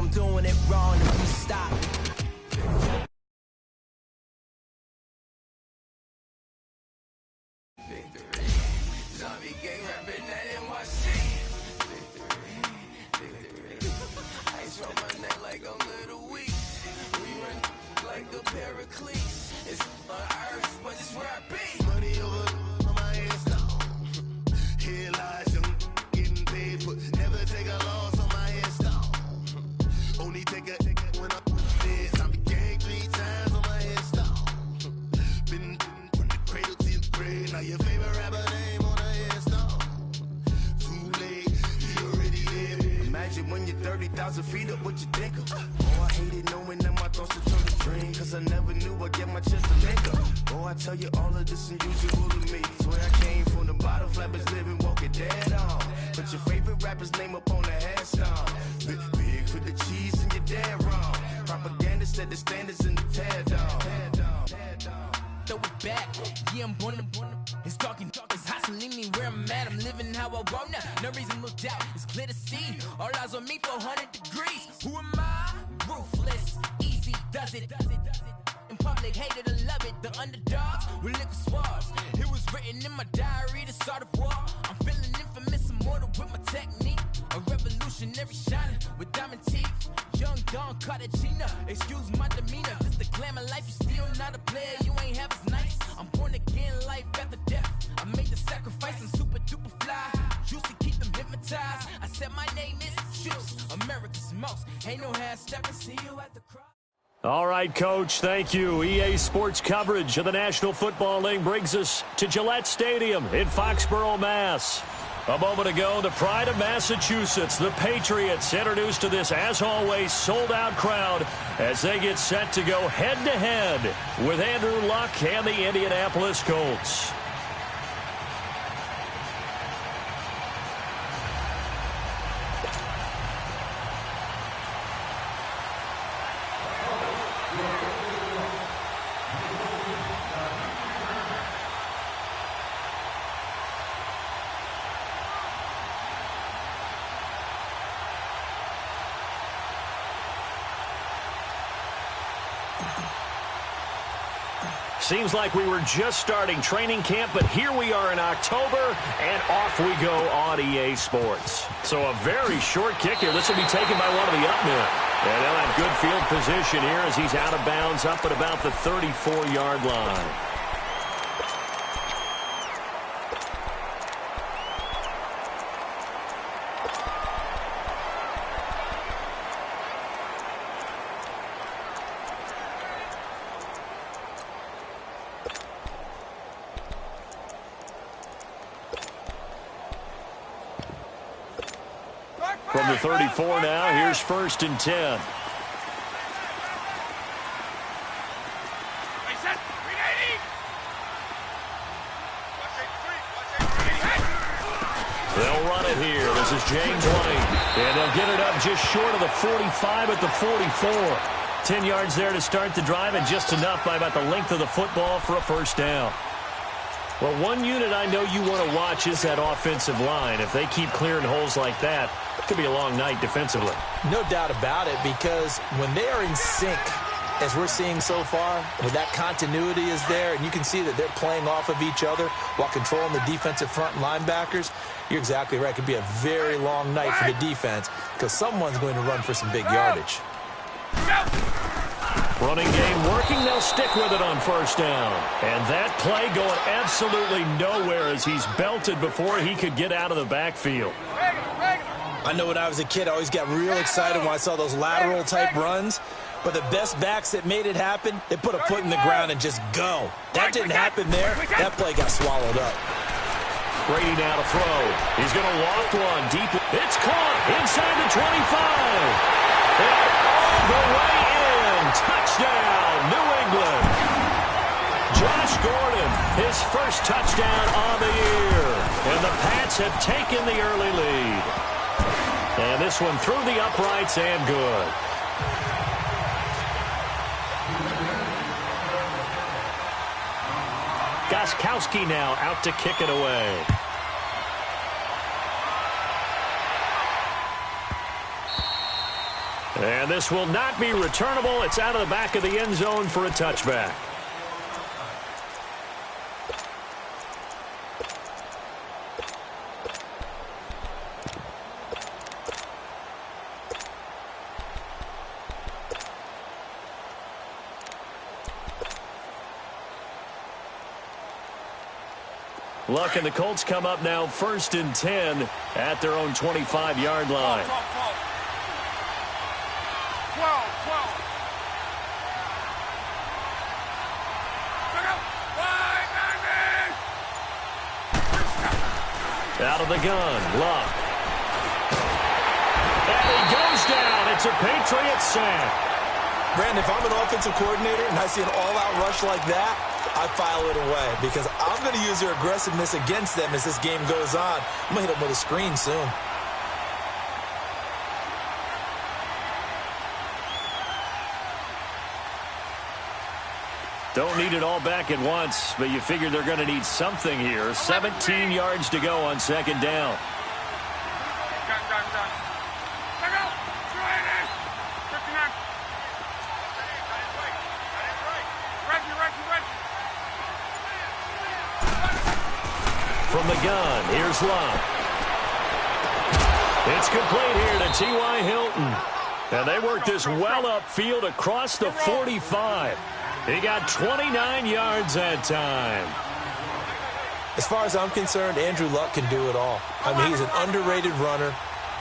I'm doing it wrong if we stop. Victory. Zombie gang rapping that NYC. Victory. Ice on my neck like a little weak. We run like a paraclete. It's on earth, but it's where I be. Money over on my headstone. Here lies young, getting paid, but never take a loss on my headstone. Only take a when I'm dead. I'm the gang 3 times on my headstone. Been from the cradle to the grave. Now your favorite rapper name on a headstone. Too late, he already dead. Imagine when you're 30,000 feet up, what you think of? Oh, I hated knowing that my thoughts were turned to dream. Cause I never knew I'd get my chest to link up. Oh, I tell you all of this unusual to me. Swear I came from the bottom, flappers living, walking dead on. Put your favorite rapper's name up on the headstone. Big for the cheese and you're dead wrong. Propaganda set the standards in the tear down. Throw it back, yeah, I'm born to. It's talking, it's hot, so leave me where I'm at. I'm living how I want now. No reason to doubt, it's clear to see. All eyes on me, 400 degrees. Who am I? Ruthless, easy, does it. In public, hated or love it. The underdogs with liquor swabs. It was written in my diary to start a war. I'm feeling infamous, immortal with my technique. A revolutionary shining with diamond teeth. Young Don Cartagena, excuse my demeanor. This the glamour life, you still not a player, you ain't half as nice. I'm born again, life after death. I made the sacrifice, I'm super duper fly. Juicy, keep them hypnotized. I said my name is Juice, America's most. Ain't no half stepping, see you at the cross. All right, Coach, thank you. EA Sports coverage of the National Football League brings us to Gillette Stadium in Foxborough, Mass. A moment ago, the pride of Massachusetts, the Patriots, introduced to this, as always, sold-out crowd as they get set to go head-to-head with Andrew Luck and the Indianapolis Colts. Seems like we were just starting training camp, but here we are in October, and off we go on EA Sports. So a very short kick here. This will be taken by one of the up men. And they'll have good field position here as he's out of bounds up at about the 34-yard line. From the 34 now, here's 1st and 10. They'll run it here. This is James White. And they'll get it up just short of the 45 at the 44. 10 yards there to start the drive, and just enough by about the length of the football for a first down. Well, one unit I know you want to watch is that offensive line. If they keep clearing holes like that, it could be a long night defensively. No doubt about it, because when they are in sync, as we're seeing so far, when that continuity is there, and you can see that they're playing off of each other while controlling the defensive front linebackers, you're exactly right. It could be a very long night for the defense because someone's going to run for some big yardage. Running game working. They'll stick with it on first down. And that play going absolutely nowhere as he's belted before he could get out of the backfield. I know when I was a kid, I always got real excited when I saw those lateral type runs. But the best backs that made it happen, they put a foot in the ground and just go. That didn't happen there. That play got swallowed up. Brady now to throw. He's going to loft one deep. It's caught inside the 25. And all the way in. Touchdown, New England. Josh Gordon, his first touchdown on the year. And the Pats have taken the early lead. And this one through the uprights and good. Gostkowski now out to kick it away. And this will not be returnable. It's out of the back of the end zone for a touchback. Luck and the Colts come up now 1st and 10 at their own 25-yard line. 12. Out of the gun, Luck. And he goes down. It's a Patriot sack. Brandon, if I'm an offensive coordinator and I see an all-out rush like that, I file it away because I'm going to use their aggressiveness against them as this game goes on. I'm going to hit them with a screen soon. Don't need it all back at once, but you figure they're going to need something here. 17 yards to go on 2nd down. From the gun, here's Luck. It's complete here to T.Y. Hilton. And they work this well upfield across the 45. He got 29 yards that time. As far as I'm concerned, Andrew Luck can do it all. I mean, he's an underrated runner,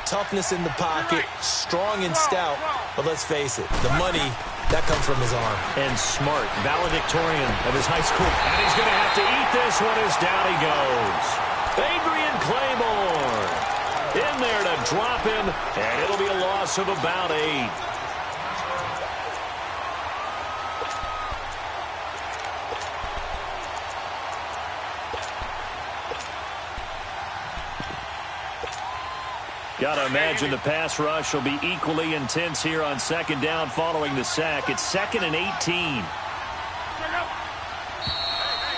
toughness in the pocket, strong and stout. But let's face it, the money, that comes from his arm. And smart, valedictorian of his high school. And he's going to have to eat this one as down he goes. Adrian Claiborne in there to drop him, and it'll be a loss of about 8. Got to imagine the pass rush will be equally intense here on 2nd down following the sack. It's 2nd and 18.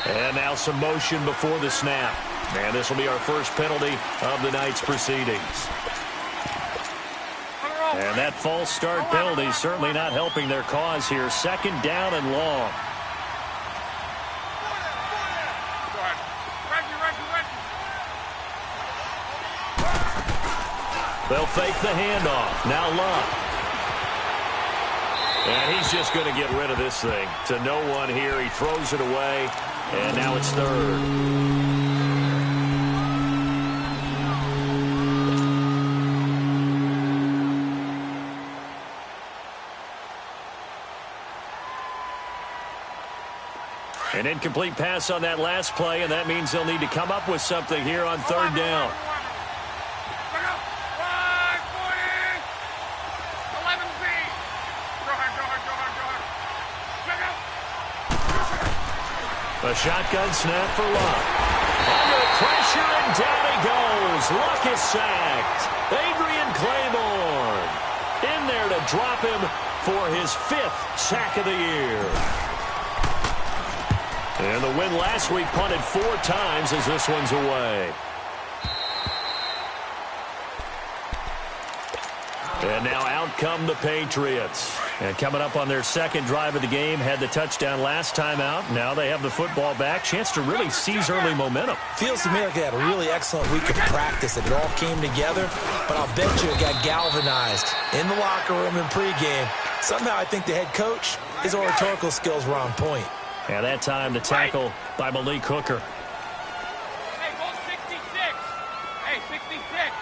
And now some motion before the snap. And this will be our first penalty of the night's proceedings. And that false start penalty certainly not helping their cause here. 2nd down and long. They'll fake the handoff. Now Luck. And he's just going to get rid of this thing. To no one here. He throws it away. And now it's 3rd. An incomplete pass on that last play, and that means they'll need to come up with something here on 3rd down. A shotgun snap for Luck. Under pressure, and down he goes. Luck is sacked. Adrian Claiborne in there to drop him for his 5th sack of the year. And the win last week punted 4 times as this one's away. And now out come the Patriots. And coming up on their 2nd drive of the game, had the touchdown last time out. Now they have the football back. Chance to really seize early momentum. Feels to me like they had a really excellent week of practice. It all came together, but I'll bet you it got galvanized in the locker room in pregame. Somehow I think the head coach, his oratorical skills were on point. And that time the tackle by Malik Hooker. Hey, go 66. Hey, 66.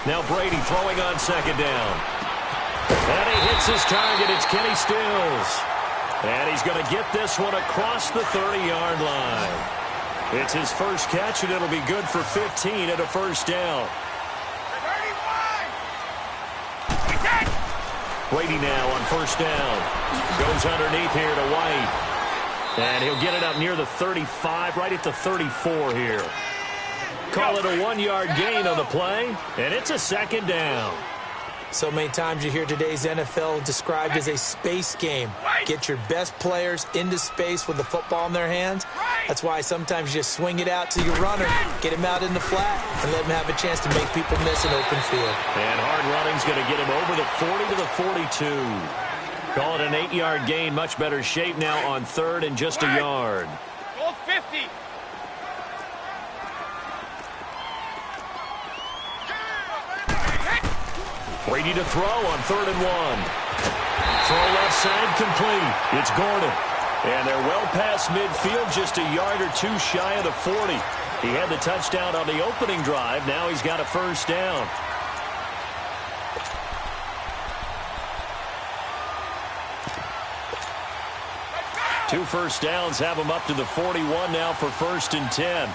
Now Brady throwing on 2nd down. And he hits his target. It's Kenny Stills. And he's going to get this one across the 30-yard line. It's his first catch, and it'll be good for 15 at a 1st down. Brady now on 1st down. Goes underneath here to White. And he'll get it up near the 35, right at the 34 here. Call it a 1-yard gain on the play, and it's a 2nd down. So many times you hear today's NFL described as a space game. Get your best players into space with the football in their hands. That's why sometimes you just swing it out to your runner, get him out in the flat, and let him have a chance to make people miss an open field. And hard running's going to get him over the 40 to the 42. Call it an 8-yard gain. Much better shape now on third and just a yard. Goal 50. Brady to throw on 3rd and 1. Throw left side complete. It's Gordon. And they're well past midfield, just a yard or two shy of the 40. He had the touchdown on the opening drive. Now he's got a first down. Two first downs have him up to the 41 now for 1st and 10.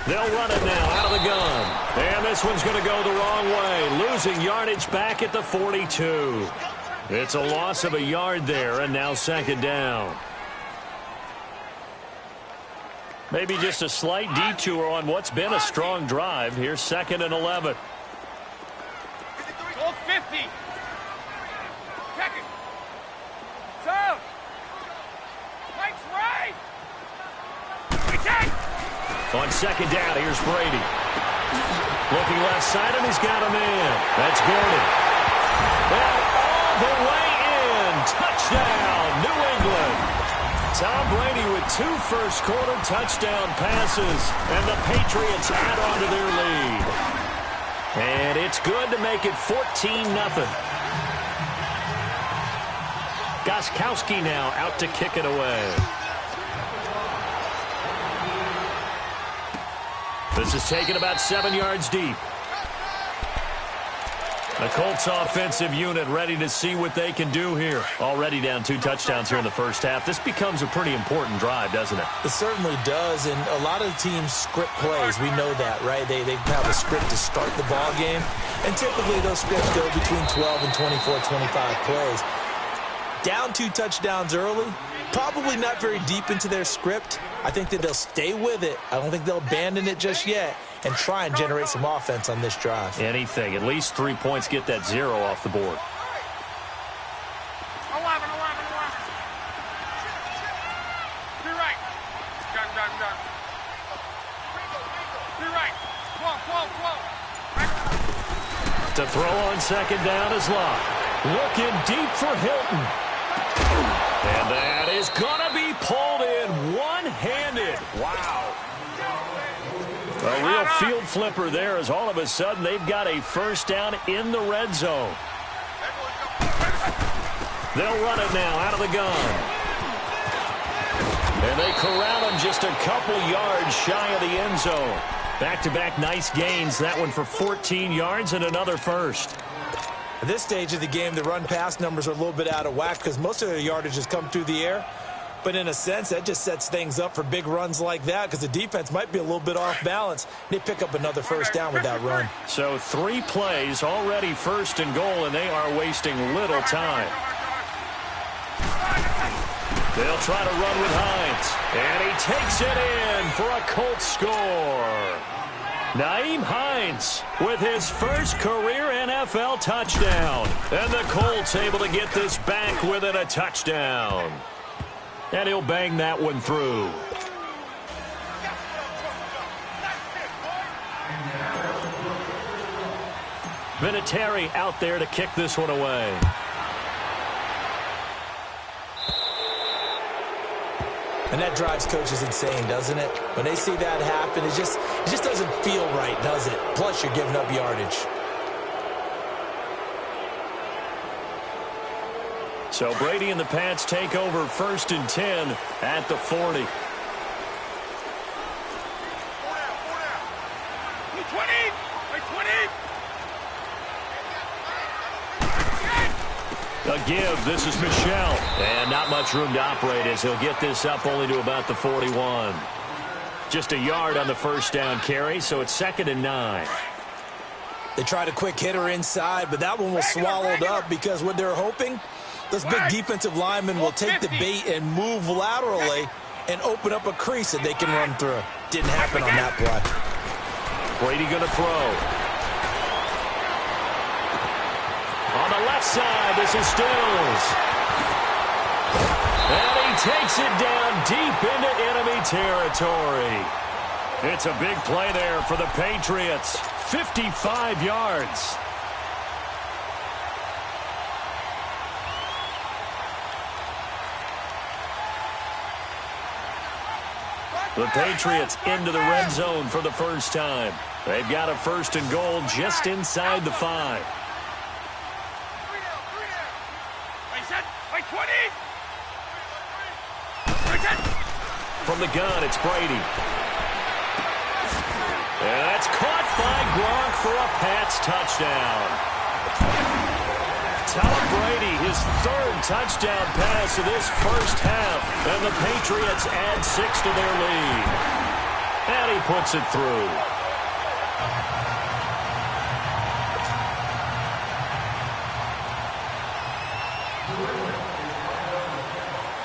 They'll run it now out of the gun. And this one's going to go the wrong way. Losing yardage back at the 42. It's a loss of a yard there, and now 2nd down. Maybe just a slight detour on what's been a strong drive. Here's 2nd and 11. Goal 50. Check it. Serve. Mike's right. On 2nd down, here's Brady. Looking left side, and he's got a man. That's Gordon. And all the way in. Touchdown, New England. Tom Brady with 2 first-quarter touchdown passes, and the Patriots add on to their lead. And it's good to make it 14-0. Gostkowski now out to kick it away. This is taken about 7 yards deep. The Colts offensive unit ready to see what they can do here. Already down 2 touchdowns here in the first half. This becomes a pretty important drive, doesn't it? It certainly does, and a lot of teams script plays. We know that, right? They have a script to start the ball game, and typically those scripts go between 12 and 24, 25 plays. Down 2 touchdowns early, probably not very deep into their script. I think that they'll stay with it. I don't think they'll abandon it just yet and try and generate some offense on this drive. Anything. At least 3 points, get that 0 off the board. 11. To right. Done. To right. 12. To throw on 2nd down is Locke. Looking deep for Hilton. And that is going to be pulled in one-handed. Wow. A real field flipper there as all of a sudden they've got a first down in the red zone. They'll run it now out of the gun. And they corral him just a couple yards shy of the end zone. Back-to-back nice gains. That one for 14 yards and another first. At this stage of the game, the run-pass numbers are a little bit out of whack because most of their yardage has come through the air. But in a sense, that just sets things up for big runs like that because the defense might be a little bit off balance. They pick up another first down with that run. So 3 plays, already 1st and goal, and they are wasting little time. They'll try to run with Hines. And he takes it in for a Colts score. Nyheim Hines with his first career NFL touchdown. And the Colts able to get this back within a touchdown. And he'll bang that one through. Vinatieri out there to kick this one away. And that drives coaches insane, doesn't it? When they see that happen, it just doesn't feel right, does it? Plus, you're giving up yardage. So Brady and the Pats take over 1st and 10 at the 40. 20. A give. This is Michel. And not much room to operate as he'll get this up only to about the 41. Just a yard on the first down carry, so it's 2nd and 9. They tried a quick hitter inside, but that one was swallowed up because what they're hoping, those big defensive linemen will take the bait and move laterally and open up a crease that they can run through. Didn't happen on that play. Brady going to throw. On on the left side. This is Stills. And he takes it down deep into enemy territory. It's a big play there for the Patriots. 55 yards. The Patriots into the red zone for the first time. They've got a 1st and goal just inside the 5. From the gun, it's Brady. And that's caught by Gronk for a Pats touchdown. Tom Brady, his 3rd touchdown pass of this first half. And the Patriots add 6 to their lead. And he puts it through.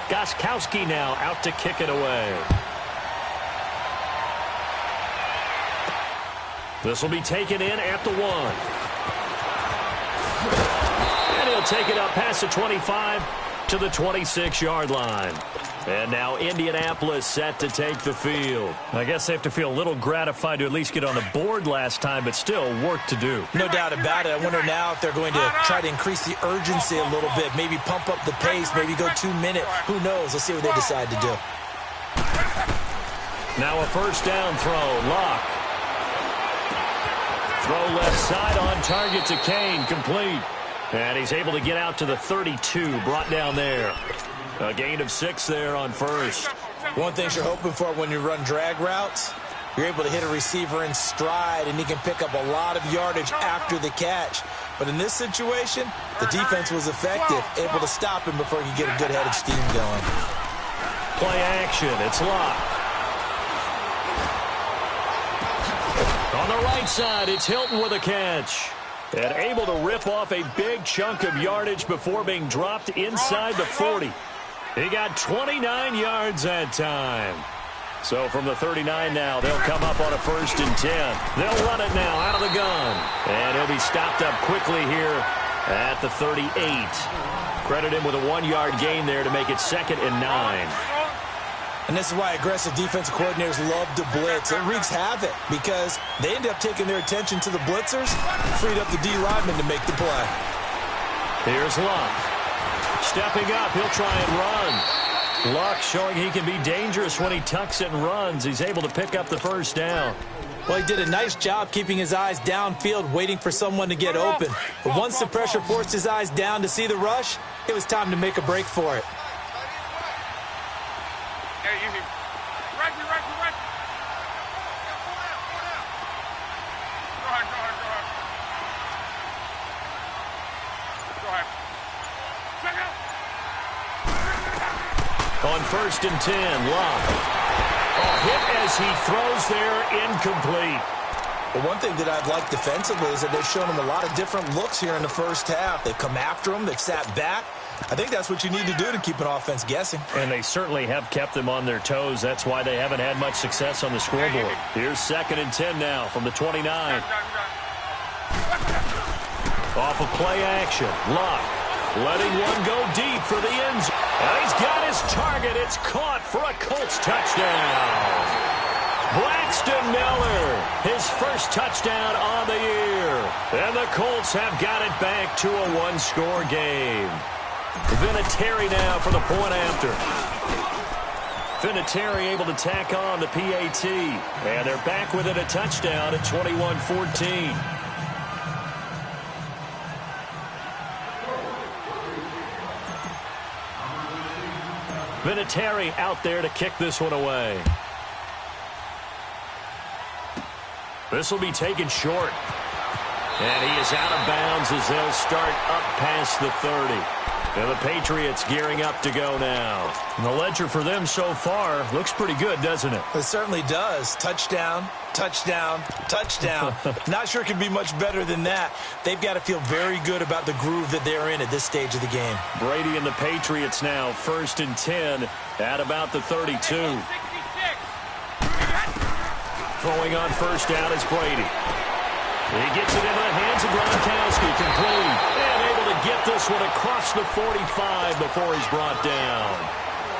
Gostkowski now out to kick it away. This will be taken in at the 1. And he'll take it up past the 25 to the 26-yard line. And now Indianapolis set to take the field. I guess they have to feel a little gratified to at least get on the board last time, but still work to do. No doubt about it. I wonder now if they're going to try to increase the urgency a little bit, maybe pump up the pace, maybe go 2-minute. Who knows? Let's see what they decide to do. Now a 1st down throw. Locke. Throw left side on target to Kane. Complete. And he's able to get out to the 32. Brought down there. A gain of 6 there on 1st. One thing you're hoping for when you run drag routes, you're able to hit a receiver in stride, and he can pick up a lot of yardage after the catch. But in this situation, the defense was effective, able to stop him before he could get a good head of steam going. Play action. It's Locke. On the right side, it's Hilton with a catch. And able to rip off a big chunk of yardage before being dropped inside the 40. He got 29 yards that time. So from the 39 now, they'll come up on a 1st and 10. They'll run it now out of the gun. And he'll be stopped up quickly here at the 38. Credit him with a 1-yard gain there to make it 2nd and 9. And this is why aggressive defensive coordinators love to blitz. It wreaks havoc because they end up taking their attention to the blitzers, freed up the D lineman to make the play. Here's Locke. Stepping up, he'll try and run. Locke showing he can be dangerous when he tucks it and runs. He's able to pick up the 1st down. Well, he did a nice job keeping his eyes downfield, waiting for someone to get open. But once the pressure forced his eyes down to see the rush, it was time to make a break for it. On 1st and 10, Locke. A hit as he throws there, incomplete. Well, one thing that I've liked defensively is that they've shown him a lot of different looks here in the first half. They've come after him. They've sat back. I think that's what you need to do to keep an offense guessing. And they certainly have kept them on their toes. That's why they haven't had much success on the scoreboard. Here's 2nd and 10 now from the 29. Off of play action, Locke letting one go deep for the end zone. And he's got his target. It's caught for a Colts touchdown. Braxton Miller, his 1st touchdown on the year. And the Colts have got it back to a 1-score game. Vinatieri now for the point after. Vinatieri able to tack on the PAT. And they're back within a touchdown at 21-14. Vinatieri out there to kick this one away. This will be taken short. And he is out of bounds as they'll start up past the 30. And the Patriots gearing up to go now. And the ledger for them so far looks pretty good, doesn't it? It certainly does. Touchdown, touchdown, touchdown. Not sure it could be much better than that. They've got to feel very good about the groove that they're in at this stage of the game. Brady and the Patriots now 1st and 10 at about the 32. Throwing on 1st down is Brady. He gets it into the hands of Gronkowski, complete, and able to get this one across the 45 before he's brought down.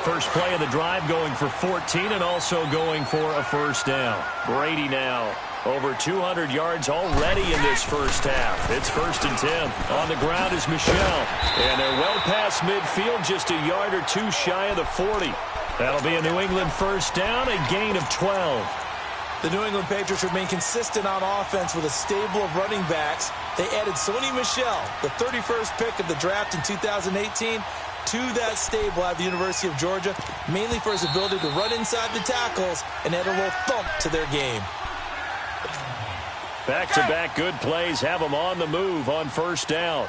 First play of the drive going for 14 and also going for a first down. Brady now over 200 yards already in this first half. It's 1st and 10. On the ground is Michel. And they're well past midfield, just a yard or two shy of the 40. That'll be a New England first down, a gain of 12. The New England Patriots remain consistent on offense with a stable of running backs. They added Sony Michel, the 31st pick of the draft in 2018, to that stable at the University of Georgia, mainly for his ability to run inside the tackles and add a little thump to their game. Back-to-back good plays have them on the move on first down.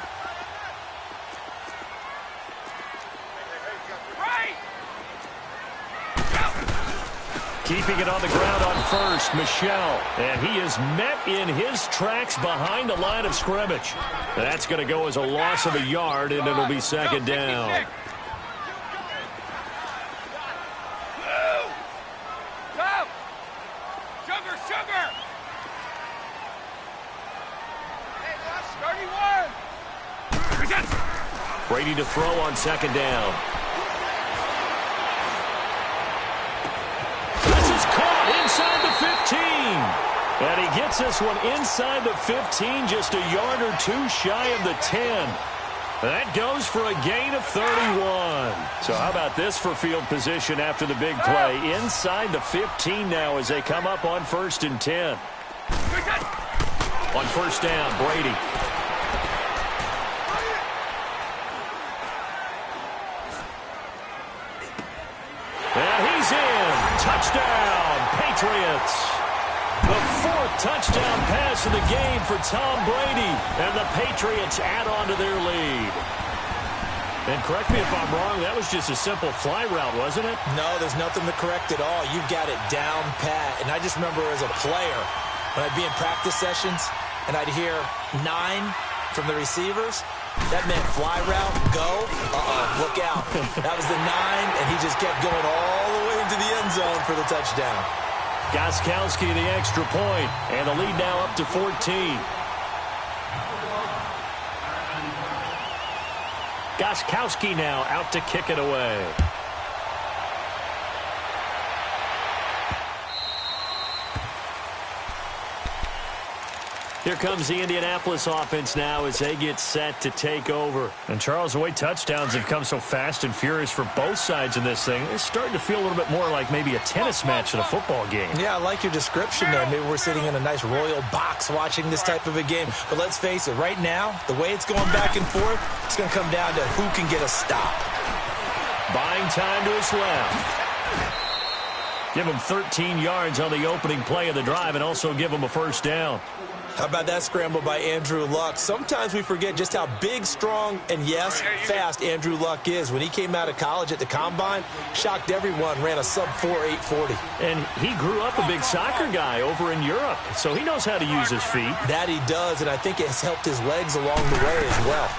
Keeping it on the ground on first, Michel. And he is met in his tracks behind the line of scrimmage. That's going to go as a loss of a yard, and it'll be second down. Sugar! Hey, 31! Brady to throw on second down. Inside the 15. And he gets this one inside the 15, just a yard or two shy of the 10. That goes for a gain of 31. So how about this for field position after the big play? Inside the 15 now as they come up on 1st and 10. On first down, Brady. And he's in. Touchdown, Patriots. The 4th touchdown pass of the game for Tom Brady. And the Patriots add on to their lead. And correct me if I'm wrong, that was just a simple fly route, wasn't it? No, there's nothing to correct at all. You've got it down pat. And I just remember as a player, when I'd be in practice sessions, and I'd hear 9 from the receivers, that meant fly route, go, look out. That was the 9, and he just kept going all the way into the end zone for the touchdown. Gostkowski the extra point, and the lead now up to 14. Gostkowski now out to kick it away. Here comes the Indianapolis offense now as they get set to take over. And, Charles, the way touchdowns have come so fast and furious for both sides in this thing, it's starting to feel a little bit more like maybe a tennis match in a football game. Yeah, I like your description there. Maybe we're sitting in a nice royal box watching this type of a game. But let's face it, right now, the way it's going back and forth, it's going to come down to who can get a stop. Buying time to his left. Give him 13 yards on the opening play of the drive and also give him a first down. How about that scramble by Andrew Luck? Sometimes we forget just how big, strong, and, yes, fast Andrew Luck is. When he came out of college at the Combine, shocked everyone, ran a sub-4 840. And he grew up a big soccer guy over in Europe, so he knows how to use his feet. That he does, and I think it has helped his legs along the way as well.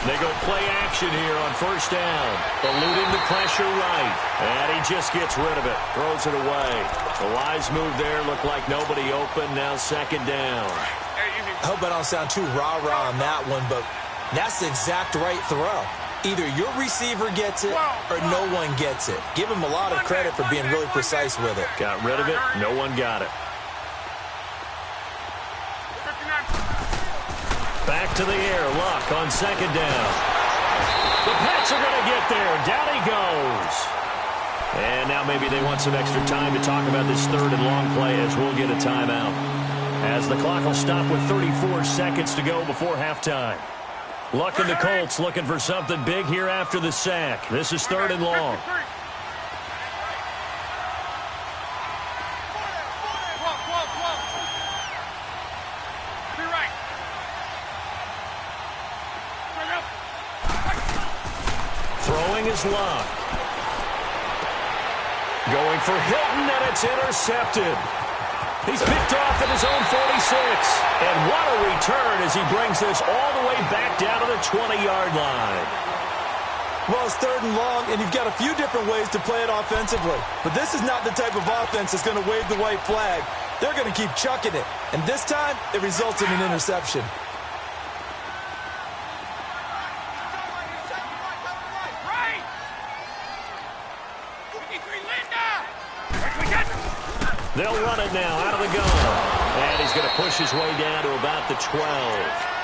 They go play action here on first down. Eluding the pressure right. And he just gets rid of it. Throws it away. A wise move there. Looked like nobody open. Now second down. I hope I don't sound too rah-rah on that one, but that's the exact right throw. Either your receiver gets it or no one gets it. Give him a lot of credit for being really precise with it. Got rid of it. No one got it. Back to the air. Luck on second down. The Pats are going to get there. Down he goes. And now maybe they want some extra time to talk about this third and long play as we'll get a timeout. As the clock will stop with 34 seconds to go before halftime. Luck and the Colts looking for something big here after the sack. This is third and long. Throwing is Luck. Going for Hilton, and it's intercepted. He's picked off at his own 46. And what a return as he brings this all the way back down to the 20-yard line. Well, it's third and long, and you've got a few different ways to play it offensively. But this is not the type of offense that's going to wave the white flag. They're going to keep chucking it. And this time, it results in an interception. They'll run it now out of the gun. And he's going to push his way down to about the 12.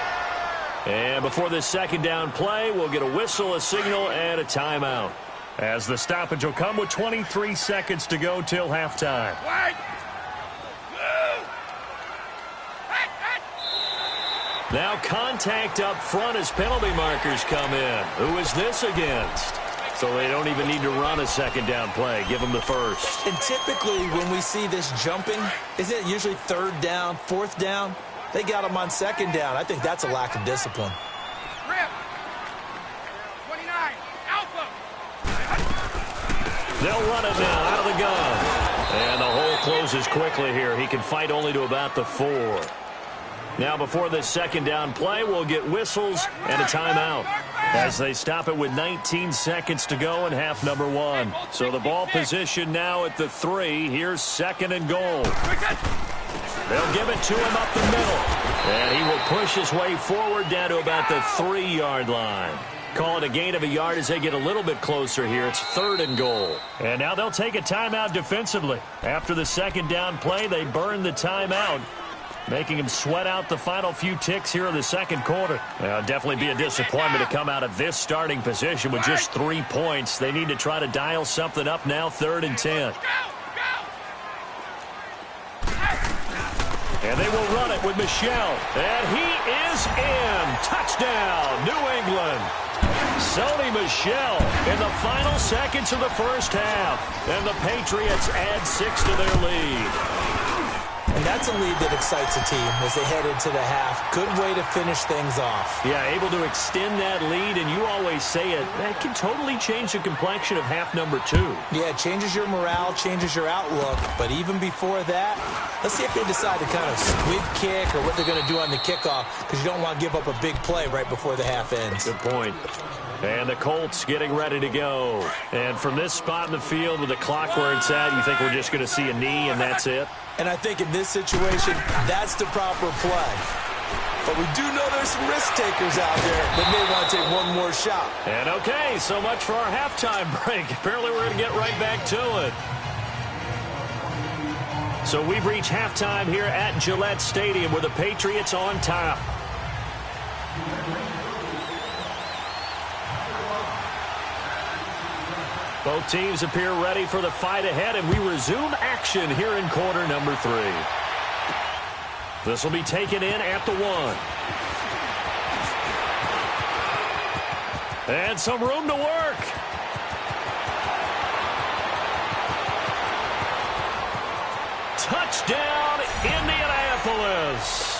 And before this second down play, we'll get a whistle, a signal, and a timeout. As the stoppage will come with 23 seconds to go till halftime. Now contact up front as penalty markers come in. Who is this against? So they don't even need to run a second down play. Give them the first. And typically when we see this jumping, isn't it usually third down, fourth down? They got them on second down. I think that's a lack of discipline. Rip. 29. Alpha. They'll run it now out of the gun. And the hole closes quickly here. He can fight only to about the 4. Now before this second down play, we'll get whistles and a timeout as they stop it with 19 seconds to go in half number 1. So the ball position now at the 3. Here's second and goal. They'll give it to him up the middle. And he will push his way forward down to about the 3-yard line. Call it a gain of a yard as they get a little bit closer here. It's third and goal. And now they'll take a timeout defensively. After the second down play, they burn the timeout, making him sweat out the final few ticks here in the second quarter. It'll definitely be a disappointment to come out of this starting position with just 3 points. They need to try to dial something up now, 3rd and 10. And they will run it with Michel. And he is in. Touchdown, New England. Sony Michel in the final seconds of the first half. And the Patriots add 6 to their lead. And that's a lead that excites a team as they head into the half. Good way to finish things off. Yeah, able to extend that lead, and you always say it, that can totally change the complexion of half number 2. Yeah, it changes your morale, changes your outlook. But even before that, let's see if they decide to kind of squib kick or what they're going to do on the kickoff, because you don't want to give up a big play right before the half ends. Good point. And the Colts getting ready to go. And from this spot in the field with the clock where it's at, you think we're just going to see a knee and that's it? And I think in this situation, that's the proper play. But we do know there's some risk takers out there that may want to take one more shot. And okay, so much for our halftime break. Apparently we're going to get right back to it. So we've reached halftime here at Gillette Stadium with the Patriots on top. Both teams appear ready for the fight ahead, and we resume action here in quarter number 3. This will be taken in at the 1. And some room to work. Touchdown, Indianapolis.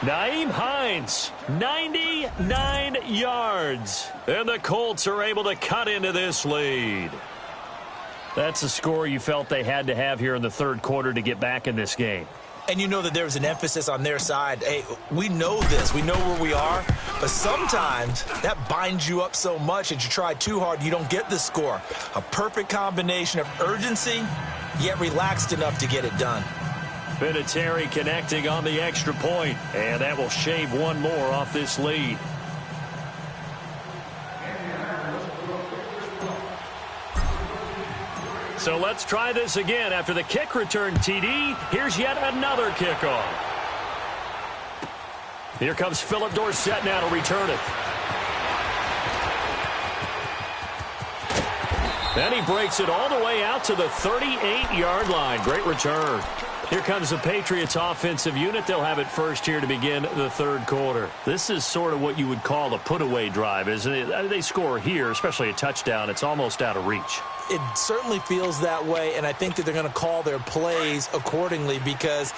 Nyheim Hines, 99 yards. And the Colts are able to cut into this lead. That's a score you felt they had to have here in the third quarter to get back in this game. And you know that there was an emphasis on their side. Hey, we know this. We know where we are. But sometimes that binds you up so much that you try too hard, you don't get the score. A perfect combination of urgency, yet relaxed enough to get it done. Vinatieri connecting on the extra point, and that will shave one more off this lead. So let's try this again. After the kick return TD, here's yet another kickoff. Here comes Philip Dorsett now to return it. Then he breaks it all the way out to the 38-yard line. Great return. Here comes the Patriots offensive unit. They'll have it first here to begin the third quarter. This is sort of what you would call a put-away drive, isn't it? They score here, especially a touchdown. It's almost out of reach. It certainly feels that way, and I think that they're going to call their plays accordingly, because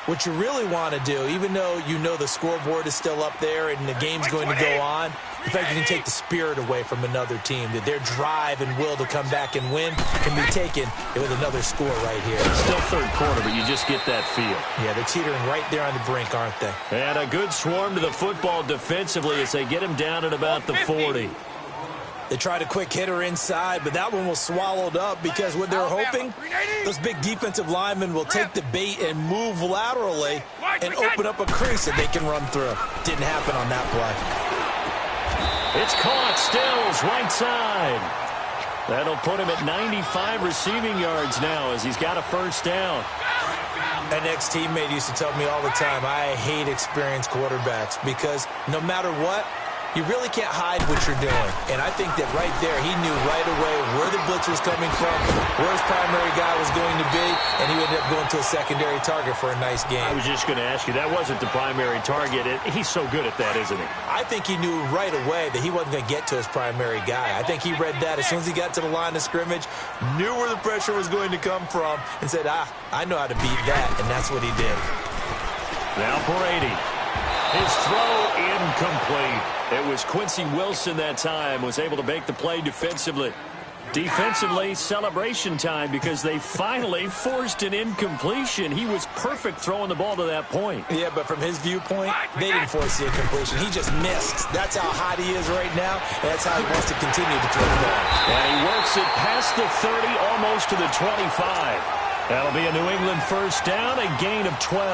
what you really want to do, even though you know the scoreboard is still up there and the game's going to go on, the fact you can take the spirit away from another team, that their drive and will to come back and win can be taken with another score right here. Still third quarter, but you just get that feel. Yeah, they're teetering right there on the brink, aren't they? And a good swarm to the football defensively as they get him down at about the 40. They tried a quick hitter inside, but that one was swallowed up because what they're hoping, those big defensive linemen will take the bait and move laterally and open up a crease that they can run through. Didn't happen on that play. It's caught. Stills right side. That'll put him at 95 receiving yards now as he's got a first down. An ex-teammate used to tell me all the time, I hate experienced quarterbacks because no matter what, you really can't hide what you're doing. And I think that right there, he knew right away where the blitz was coming from, where his primary guy was going to be, and he ended up going to a secondary target for a nice game. I was just going to ask you, that wasn't the primary target. He's so good at that, isn't he? I think he knew right away that he wasn't going to get to his primary guy. I think he read that as soon as he got to the line of scrimmage, knew where the pressure was going to come from, and said, I know how to beat that, and that's what he did. Now Brady. His throw incomplete. It was Quincy Wilson that time, was able to make the play defensively. Defensively, celebration time because they finally forced an incompletion. He was perfect throwing the ball to that point. Yeah, but from his viewpoint, they didn't force the incompletion. He just missed. That's how hot he is right now, and that's how he wants to continue to throw the ball. And he works it past the 30, almost to the 25. That'll be a New England first down, a gain of 12.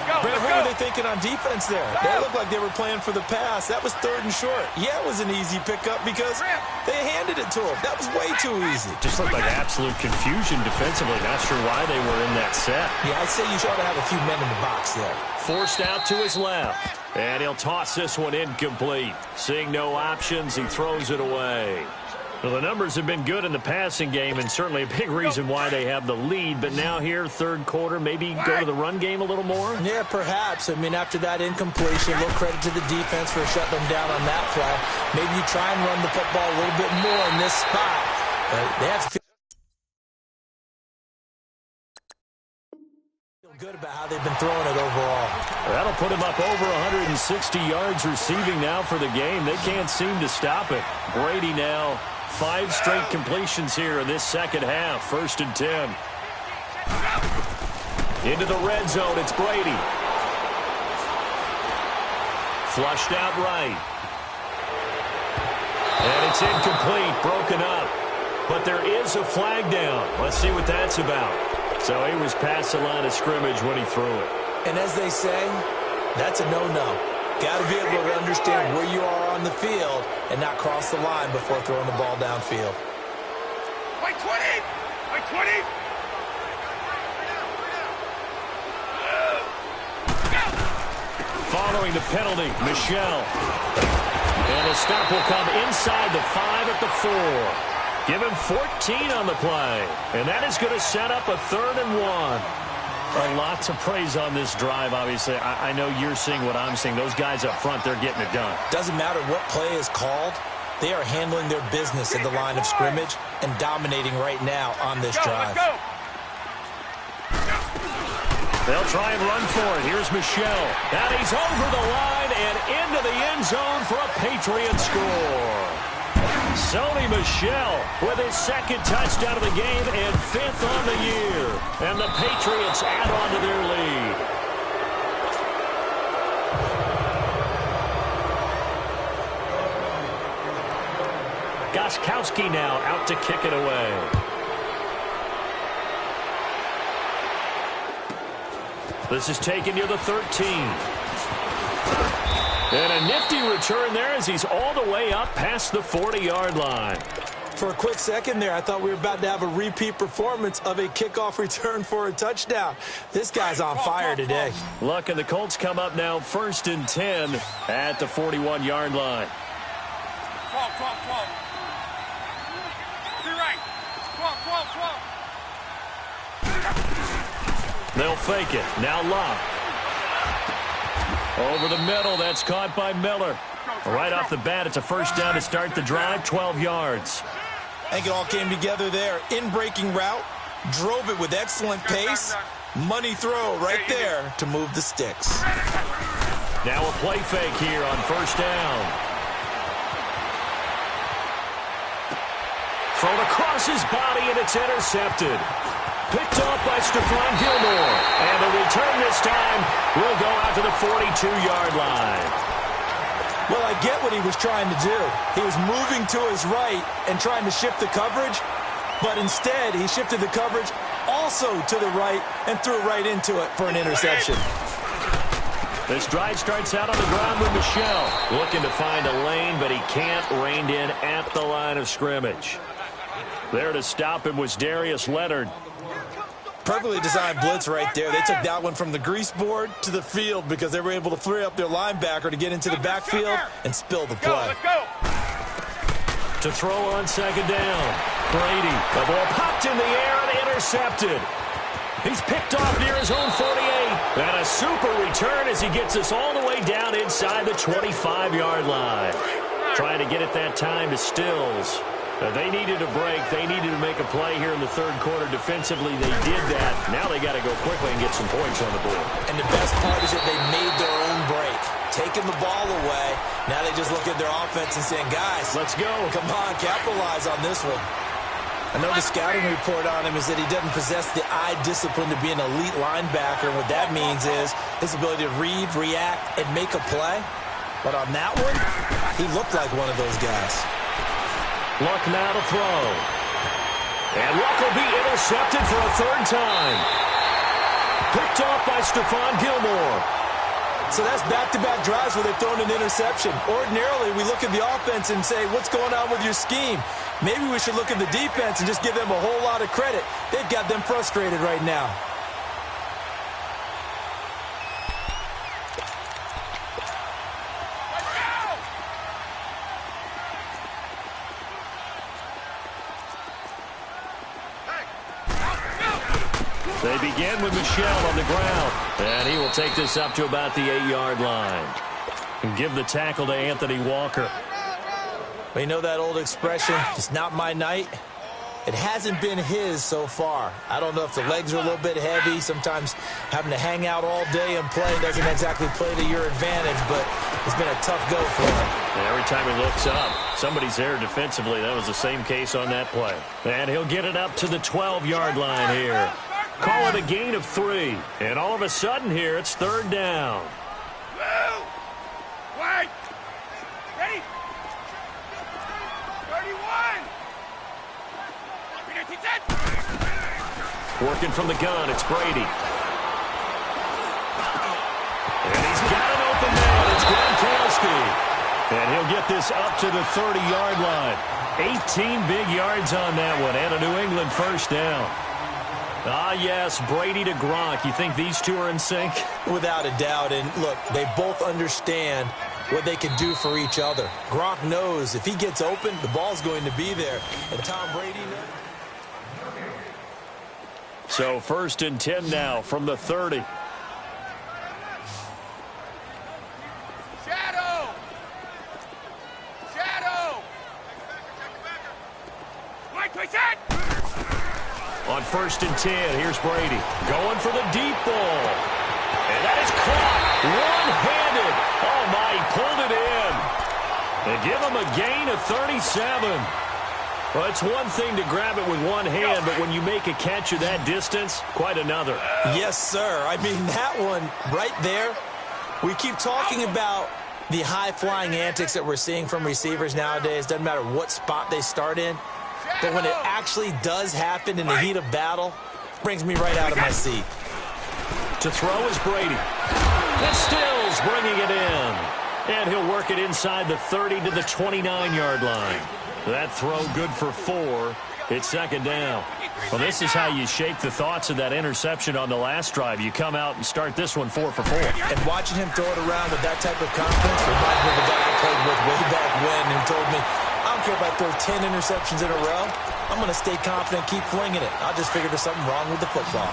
Brett, what were they thinking on defense there? They looked like they were playing for the pass. That was 3rd and short. Yeah, it was an easy pickup because they handed it to him. That was way too easy. Just looked like absolute confusion defensively. Not sure why they were in that set. Yeah, I'd say you ought to have a few men in the box there. Forced out to his left. And he'll toss this one incomplete. Seeing no options, he throws it away. Well, the numbers have been good in the passing game, and certainly a big reason why they have the lead. But now here, third quarter, maybe go to the run game a little more? Yeah, perhaps. I mean, after that incompletion, a little credit to the defense for shutting them down on that play. Maybe you try and run the football a little bit more in this spot. They have to feel good about how they've been throwing it overall. That'll put him up over 160 yards receiving now for the game. They can't seem to stop it. Brady now 5 straight completions here in this second half. 1st and 10. Into the red zone, it's Brady. Flushed out right. And it's incomplete, broken up. But there is a flag down. Let's see what that's about. So he was past the line of scrimmage when he threw it. And as they say, that's a no-no. Got to be able to understand where you are on the field and not cross the line before throwing the ball downfield. Wait, 20! Wait, 20! Following the penalty, Michelle. And a stop will come inside the 5 at the 4. Give him 14 on the play. And that is going to set up a 3rd and 1. A lot to praise on this drive, obviously. I know you're seeing what I'm seeing. Those guys up front, they're getting it done. Doesn't matter what play is called. They are handling their business at the line of scrimmage and dominating right now on this drive. Let's go. They'll try and run for it. Here's Michelle. And he's over the line and into the end zone for a Patriot score. Sony Michel with his 2nd touchdown of the game and 5th on the year. And the Patriots add on to their lead. Gostkowski now out to kick it away. This is taken near the 13. And a nifty return there as he's all the way up past the 40-yard line. For a quick second there, I thought we were about to have a repeat performance of a kickoff return for a touchdown. This guy's on fire today. Luck, and the Colts come up now 1st and 10 at the 41-yard line. 12, 12, 12. Be right. 12, 12, 12. They'll fake it. Now Locke. Over the middle, that's caught by Miller. Right off the bat, it's a first down to start the drive, 12 yards. I think it all came together there. In-breaking route, drove it with excellent pace. Money throw right there to move the sticks. Now a play fake here on first down. Thrown across his body, and it's intercepted. Picked off by Stephon Gilmore. And the return this time will go out to the 42-yard line. Well, I get what he was trying to do. He was moving to his right and trying to shift the coverage, but instead he shifted the coverage also to the right and threw right into it for an interception. This drive starts out on the ground with Michel. Looking to find a lane, but he can't. Reined in at the line of scrimmage. There to stop him was Darius Leonard. Perfectly designed blitz right there. They took that one from the grease board to the field because they were able to free up their linebacker to get into the backfield and spill the play. Let's go. To throw on second down. Brady. The ball popped in the air and intercepted. He's picked off near his own 48. And a super return as he gets us all the way down inside the 25-yard line. Trying to get it that time to Stills. They needed a break. They needed to make a play here in the third quarter. Defensively, they did that. Now they got to go quickly and get some points on the board. And the best part is that they made their own break. Taking the ball away. Now they just look at their offense and saying, guys, let's go. Come on, capitalize on this one. I know the scouting report on him is that he doesn't possess the eye discipline to be an elite linebacker. What that means is his ability to read, react, and make a play. But on that one, he looked like one of those guys. Luck now to throw. And Luck will be intercepted for a third time. Picked off by Stephon Gilmore. So that's back-to-back drives where they've thrown an interception. Ordinarily, we look at the offense and say, what's going on with your scheme? Maybe we should look at the defense and just give them a whole lot of credit. They've got them frustrated right now. They begin with Michel on the ground. And he will take this up to about the 8-yard line. And give the tackle to Anthony Walker. Well, you know that old expression, it's not my night? It hasn't been his so far. I don't know if the legs are a little bit heavy. Sometimes having to hang out all day and play doesn't exactly play to your advantage, but it's been a tough go for him. And every time he looks up, somebody's there defensively. That was the same case on that play. And he'll get it up to the 12-yard line here. Call it a gain of 3. And all of a sudden here, it's third down. Move. Wait. Ready? 31. Working from the gun, it's Brady. And he's got an open man. It's Gronkowski. And he'll get this up to the 30-yard line. 18 big yards on that one. And a New England first down. Ah, yes, Brady to Gronk. You think these two are in sync? Without a doubt. And, look, they both understand what they can do for each other. Gronk knows if he gets open, the ball's going to be there. And Tom Brady knows. So 1st and 10 now from the 30. Shadow. Shadow. White twist it. On 1st and 10, here's Brady. Going for the deep ball. And that is caught. One-handed. Oh, my, he pulled it in. They give him a gain of 37. Well, it's one thing to grab it with one hand, but when you make a catch of that distance, quite another. Yes, sir. I mean, that one right there, we keep talking about the high-flying antics that we're seeing from receivers nowadays. Doesn't matter what spot they start in. But when it actually does happen in the heat of battle, it brings me right out of my seat. To throw is Brady. And Stills bringing it in. And he'll work it inside the 30 to the 29-yard line. That throw good for 4. It's second down. Well, this is how you shake the thoughts of that interception on the last drive. You come out and start this one 4 for 4. And watching him throw it around with that type of confidence reminds me of a guy I played with way back when who told me, I don't care if I throw 10 interceptions in a row. I'm going to stay confident, keep flinging it. I just figured there's something wrong with the football.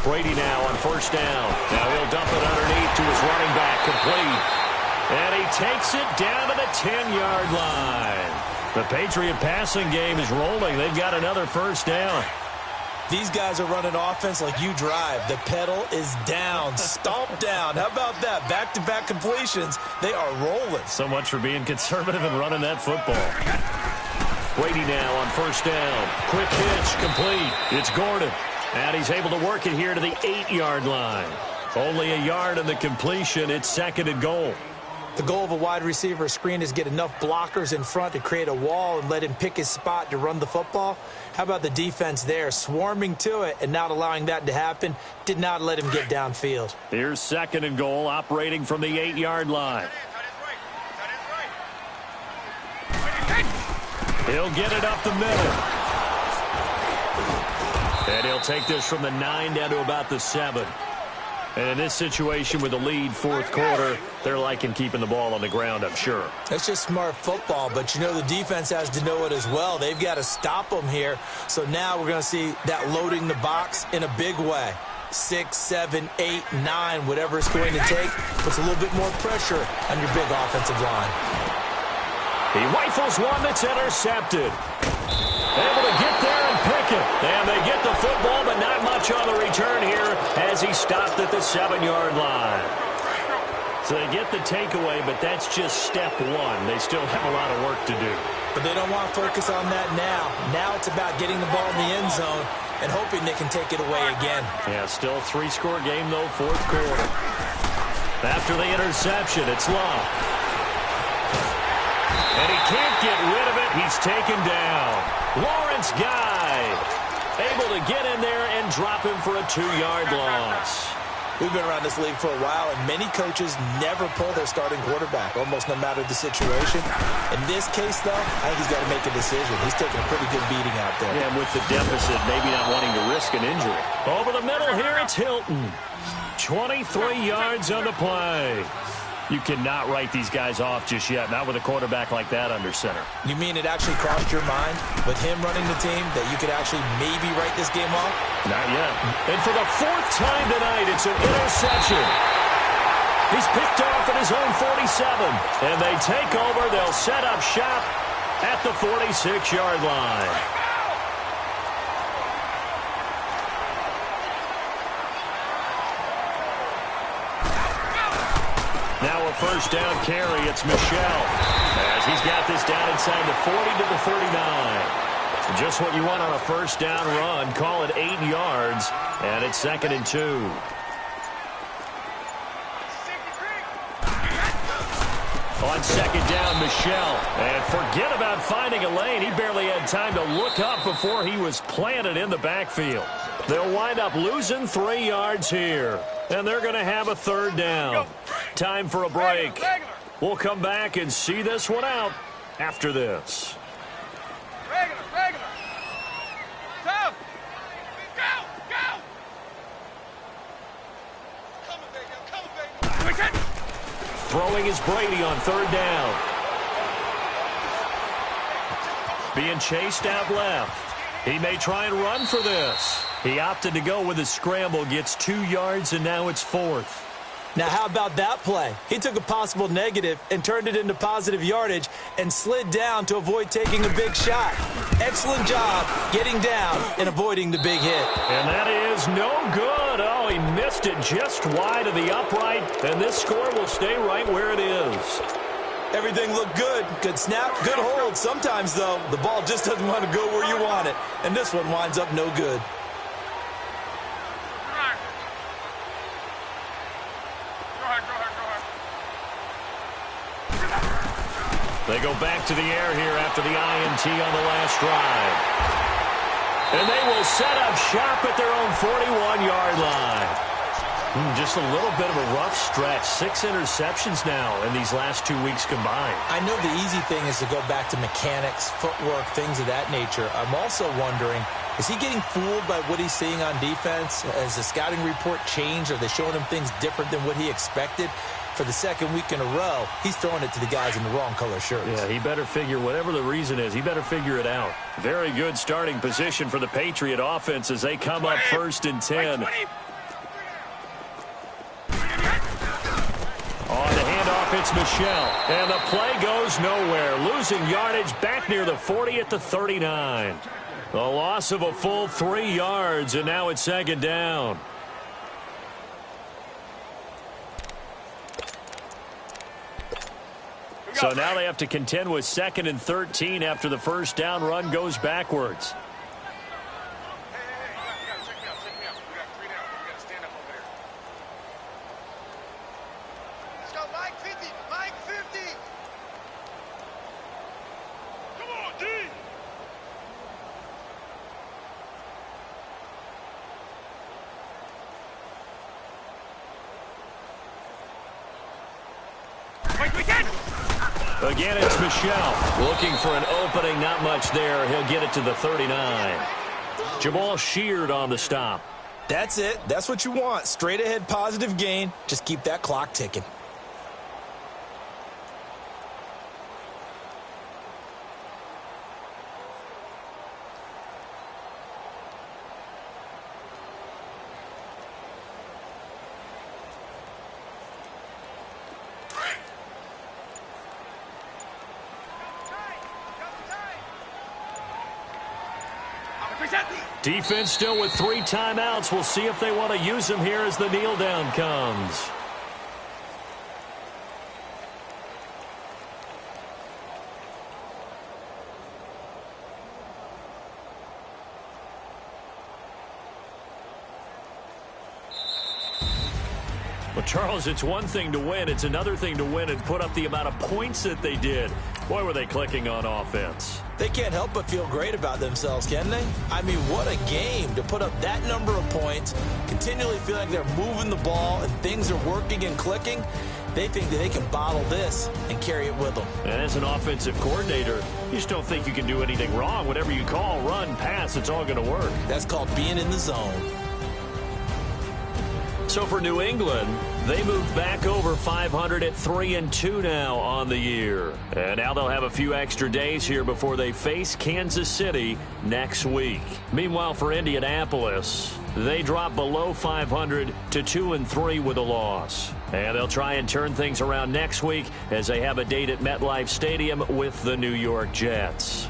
Brady now on 1st down. Now he'll dump it underneath to his running back, complete. And he takes it down to the 10-yard line. The Patriot passing game is rolling. They've got another first down. These guys are running offense like you drive. The pedal is down, stomped down. How about that? Back-to-back completions. They are rolling. So much for being conservative and running that football. Brady now on 1st down. Quick hitch, complete. It's Gordon. And he's able to work it here to the 8-yard line. Only a yard in the completion. It's 2nd and goal. The goal of a wide receiver screen is get enough blockers in front to create a wall and let him pick his spot to run the football. How about the defense there, swarming to it and not allowing that to happen? Did not let him get downfield. Here's 2nd and goal, operating from the 8-yard line. He'll get it up the middle. And he'll take this from the 9 down to about the 7. And in this situation with the lead, 4th quarter, they're liking keeping the ball on the ground, I'm sure. That's just smart football, but you know the defense has to know it as well. They've got to stop them here. So now we're going to see that loading the box in a big way. 6, 7, 8, 9, whatever it's going to take, puts a little bit more pressure on your big offensive line. He rifles one that's intercepted. Able to get there and pick it. And they get the football, but not much on the return here as he stopped at the 7-yard line. So they get the takeaway, but that's just step one. They still have a lot of work to do. But they don't want to focus on that now. Now it's about getting the ball in the end zone and hoping they can take it away again. Yeah, still a 3-score game, though, 4th quarter. After the interception, it's Love. And he can't get rid of it. He's taken down. Lawrence Guy able to get in there and drop him for a 2-yard loss. We've been around this league for a while, and many coaches never pull their starting quarterback, almost no matter the situation. In this case, though, I think he's got to make a decision. He's taking a pretty good beating out there. Yeah, and with the deficit, maybe not wanting to risk an injury. Over the middle here, it's Hilton. 23 yards on the play. You cannot write these guys off just yet, not with a quarterback like that under center. You mean it actually crossed your mind with him running the team that you could actually maybe write this game off? Not yet. And for the 4th time tonight, it's an interception. He's picked off at his own 47. And they take over. They'll set up shop at the 46-yard line. Now a 1st down carry. It's Michelle as he's got this down inside the 40 to the 39. Just what you want on a 1st down run. Call it 8 yards, and it's 2nd and 2. On 2nd down, Michelle. And forget about finding a lane. He barely had time to look up before he was planted in the backfield. They'll wind up losing 3 yards here. And they're going to have a 3rd down. Time for a break. We'll come back and see this one out after this. Regular. Tough. Go. Come on, baby. Throwing is Brady on 3rd down. Being chased out left. He may try and run for this. He opted to go with a scramble, gets 2 yards, and now it's 4th. Now, how about that play? He took a possible negative and turned it into positive yardage and slid down to avoid taking a big shot. Excellent job getting down and avoiding the big hit. And that is no good. Oh, he missed it just wide of the upright, and this score will stay right where it is. Everything looked good. Good snap, good hold. Sometimes, though, the ball just doesn't want to go where you want it, and this one winds up no good. They go back to the air here after the INT on the last drive. And they will set up shop at their own 41-yard line. Just a little bit of a rough stretch. 6 interceptions now in these last 2 weeks combined. I know the easy thing is to go back to mechanics, footwork, things of that nature. I'm also wondering, is he getting fooled by what he's seeing on defense? Has the scouting report changed? Are they showing him things different than what he expected? For the 2nd week in a row, he's throwing it to the guys in the wrong color shirts. Yeah, he better figure, whatever the reason is, he better figure it out. Very good starting position for the Patriot offense as they come up 1st and 10. On the handoff, it's Michelle. And the play goes nowhere. Losing yardage back near the 40 at the 39. The loss of a full 3 yards, and now it's 2nd down. So now they have to contend with 2nd and 13 after the 1st down run goes backwards. Again, it's Michel looking for an opening. Not much there. He'll get it to the 39. Jamal Sheard on the stop. That's it. That's what you want. Straight ahead positive gain. Just keep that clock ticking. Defense still with 3 timeouts. We'll see if they want to use them here as the kneel down comes. Well, Charles, it's one thing to win. It's another thing to win and put up the amount of points that they did. Boy, were they clicking on offense. They can't help but feel great about themselves, can they? I mean, what a game to put up that number of points, continually feeling like they're moving the ball and things are working and clicking. They think that they can bottle this and carry it with them. And as an offensive coordinator, you just don't think you can do anything wrong. Whatever you call, run, pass, it's all going to work. That's called being in the zone. So for New England, they move back over 500 at 3-2 now on the year. And now they'll have a few extra days here before they face Kansas City next week. Meanwhile, for Indianapolis, they drop below 500 to 2-3 with a loss. And they'll try and turn things around next week as they have a date at MetLife Stadium with the New York Jets.